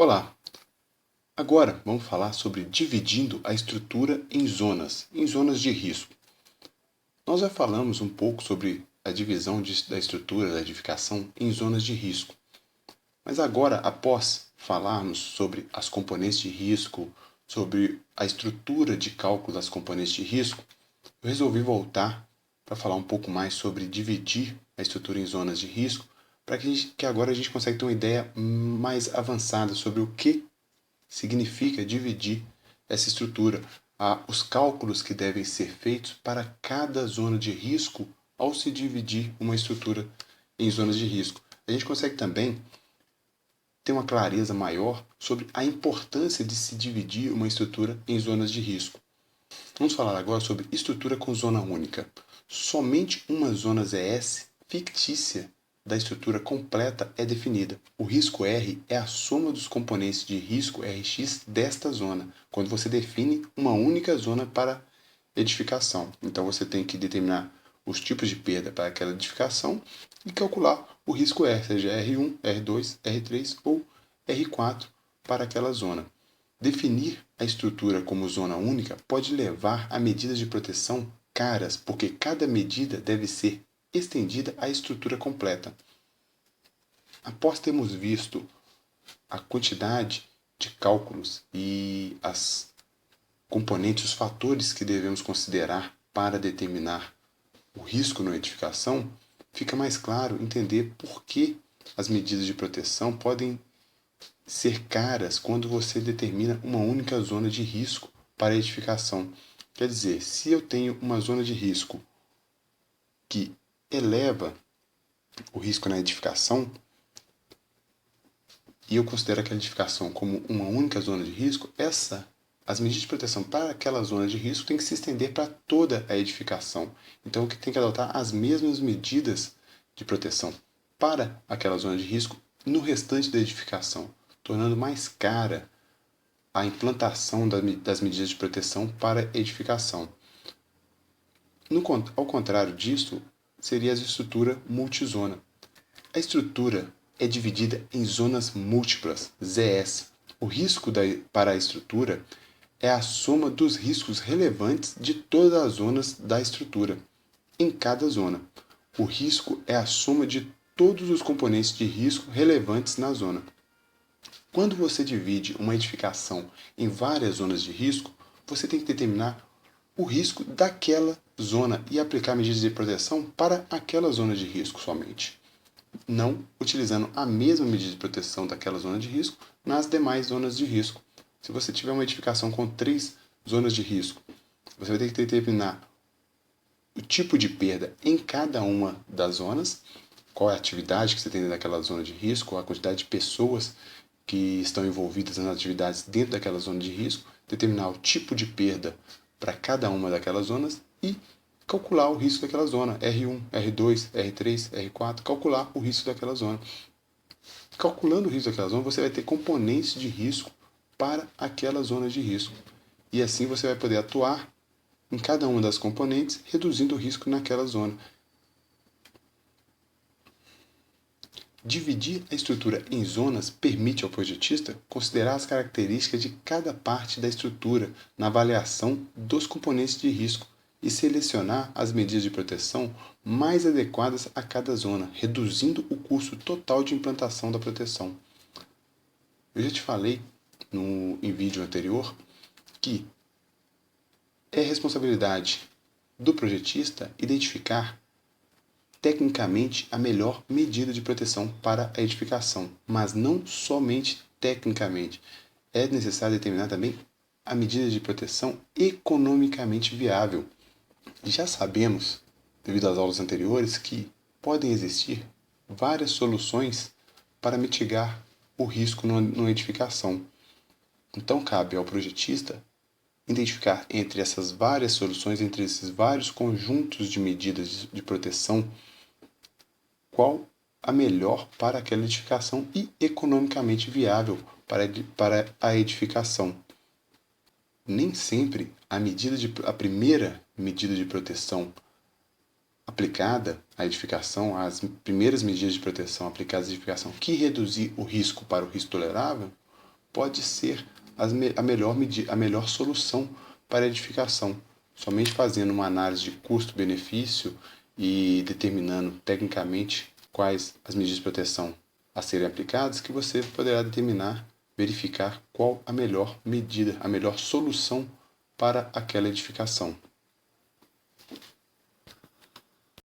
Olá, agora vamos falar sobre dividindo a estrutura em zonas de risco. Nós já falamos um pouco sobre a divisão da estrutura da edificação em zonas de risco, mas agora, após falarmos sobre as componentes de risco, sobre a estrutura de cálculo das componentes de risco, eu resolvi voltar para falar um pouco mais sobre dividir a estrutura em zonas de risco, para que agora a gente consiga ter uma ideia mais avançada sobre o que significa dividir essa estrutura, os cálculos que devem ser feitos para cada zona de risco ao se dividir uma estrutura em zonas de risco. A gente consegue também ter uma clareza maior sobre a importância de se dividir uma estrutura em zonas de risco. Vamos falar agora sobre estrutura com zona única. Somente uma zona ZS fictícia da estrutura completa é definida. O risco R é a soma dos componentes de risco Rx desta zona, quando você define uma única zona para edificação. Então você tem que determinar os tipos de perda para aquela edificação e calcular o risco R, seja R1, R2, R3 ou R4 para aquela zona. Definir a estrutura como zona única pode levar a medidas de proteção caras, porque cada medida deve ser estendida à estrutura completa. Após termos visto a quantidade de cálculos e as componentes, os fatores que devemos considerar para determinar o risco na edificação, fica mais claro entender por que as medidas de proteção podem ser caras quando você determina uma única zona de risco para a edificação. Quer dizer, se eu tenho uma zona de risco que eleva o risco na edificação e eu considero aquela edificação como uma única zona de risco, as medidas de proteção para aquela zona de risco têm que se estender para toda a edificação. Então, que tem que adotar as mesmas medidas de proteção para aquela zona de risco no restante da edificação, tornando mais cara a implantação das medidas de proteção para edificação. Ao contrário disso, seria a estrutura multizona. A estrutura é dividida em zonas múltiplas, ZS. O risco para a estrutura é a soma dos riscos relevantes de todas as zonas da estrutura, em cada zona. O risco é a soma de todos os componentes de risco relevantes na zona. Quando você divide uma edificação em várias zonas de risco, você tem que determinar o risco daquela zona e aplicar medidas de proteção para aquela zona de risco somente, não utilizando a mesma medida de proteção daquela zona de risco nas demais zonas de risco. Se você tiver uma edificação com 3 zonas de risco, você vai ter que determinar o tipo de perda em cada uma das zonas, qual é a atividade que você tem naquela zona de risco, a quantidade de pessoas que estão envolvidas nas atividades dentro daquela zona de risco, determinar o tipo de perda para cada uma daquelas zonas e calcular o risco daquela zona, R1, R2, R3, R4, calcular o risco daquela zona. Calculando o risco daquela zona, você vai ter componentes de risco para aquela zona de risco. E assim você vai poder atuar em cada uma das componentes, reduzindo o risco naquela zona. Dividir a estrutura em zonas permite ao projetista considerar as características de cada parte da estrutura na avaliação dos componentes de risco e selecionar as medidas de proteção mais adequadas a cada zona, reduzindo o custo total de implantação da proteção. Eu já te falei em vídeo anterior que é responsabilidade do projetista identificar tecnicamente a melhor medida de proteção para a edificação, mas não somente tecnicamente. É necessário determinar também a medida de proteção economicamente viável. Já sabemos, devido às aulas anteriores, que podem existir várias soluções para mitigar o risco numa edificação. Então, cabe ao projetista identificar entre essas várias soluções, entre esses vários conjuntos de medidas de proteção, qual a melhor para aquela edificação e economicamente viável para a edificação. Nem sempre a primeira medida de proteção aplicada à edificação, as primeiras medidas de proteção aplicadas à edificação que reduzir o risco para o risco tolerável, pode ser a melhor solução para a edificação. Somente fazendo uma análise de custo-benefício e determinando tecnicamente quais as medidas de proteção a serem aplicadas, que você poderá determinar, verificar qual a melhor medida, a melhor solução para aquela edificação.